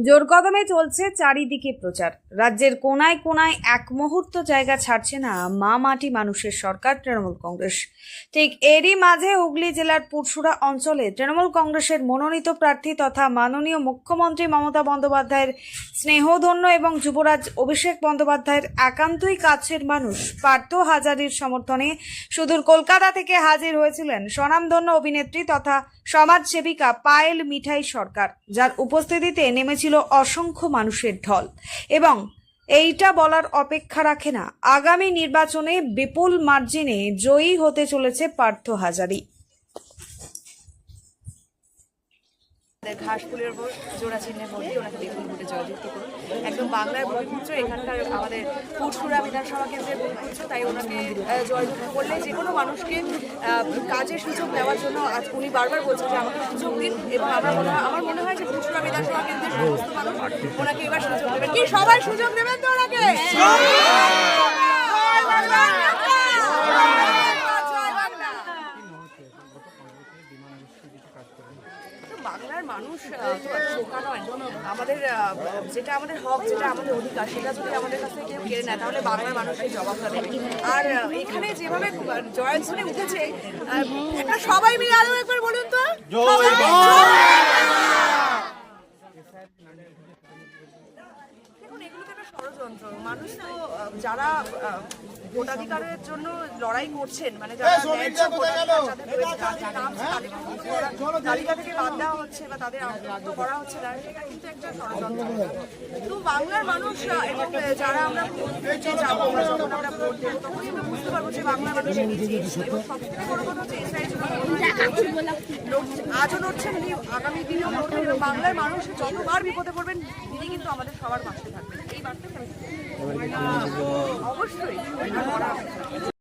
জোর কদমে চলছে চারিদিকে প্রচার। রাজ্যের কোনায় কোনায় এক মুহূর্ত জায়গা ছাড়ছে না মা মাটি মানুষের সরকার তৃণমূল কংগ্রেস। ঠিক এরই মাঝে হুগলি জেলার পুরসুরা অঞ্চলে তৃণমূল কংগ্রেসের মনোনীত প্রার্থী তথা মাননীয় মুখ্যমন্ত্রী মমতা বন্দ্যোপাধ্যায়ের স্নেহধন্য এবং যুবরাজ অভিষেক বন্দ্যোপাধ্যায়ের একান্তই কাছের মানুষ পার্থ হাজারির সমর্থনে সুদূর কলকাতা থেকে হাজির হয়েছিলেন স্বনামধন্য অভিনেত্রী তথা সমাজসেবিকা পায়েল মিঠাই সরকার, যার উপস্থিতিতে নেমেছিল অসংখ্য মানুষের ঢল। এবং এইটা বলার অপেক্ষা রাখে না, আগামী নির্বাচনে বিপুল মার্জিনে জয়ী হতে চলেছে পার্থ হাজারি। ঘাসফুলের উপর জোড়া চিহ্নে ভোট দিয়ে ওনাকে বিপুল ভোটে জয়যুক্ত করুন। একদম বাংলার ভূমিপুত্র, এখানকার আমাদের পুরসুরা বিধানসভা কেন্দ্রের ভূমিপুত্র, তাই ওনাকে জয়যুক্ত করলে যে কোনো মানুষকে কাজের সুযোগ দেওয়ার জন্য আজ উনি বারবার বলছেন যে আমাকে সুযোগ দিন। এবং আমার মনে হয় যে পুরসুরা বিধানসভা কেন্দ্রের সমস্ত মানুষ ওনাকে এবার সুযোগ দেবেন। কি সবাই সুযোগ দেবেন তো ওনাকে? বাংলার মানুষ বোকা নয়। আমাদের যেটা আমাদের হক, যেটা আমাদের অধিকার, সেটা যদি আমাদের কাছ থেকে কেউ কেড়ে নেয় তাহলে বাংলার মানুষের জবাবটা দেবে। আর এখানে যেভাবে জয়ধ্বনি উঠেছে, এটা সবাই মিলে আরো একবার বলুন তো। দেখুন, এগুলো তো একটা ষড়যন্ত্র। মানুষ তো যারা ভোটাধিকারের জন্য লড়াই করছেন, মানে যারা ন্যায্য ভোটাধিকার যাদের রয়েছে, তাদের নাম তালিকা থেকে বাদ দেওয়া হচ্ছে বা তাদের অন্তর্ভুক্ত করা হচ্ছে না, সেটা কিন্তু একটা ষড়যন্ত্র। তো বাংলার মানুষ এবং যারা আমরা যাবো, আমরা যখন আমরা ভোট দেবো তখনই আমরা বুঝতে পারবো যে বাংলার মানুষ এগিয়ে। এবং সবথেকে বড় কথা হচ্ছে আজও লড়ছেন, উনি আগামী দিনেও লড়বেন এবং বাংলার মানুষ যতবার বিপদে পড়বেন তিনি কিন্তু আমাদের সবার পাশে থাকবেন। এই বার্তা অবশ্যই।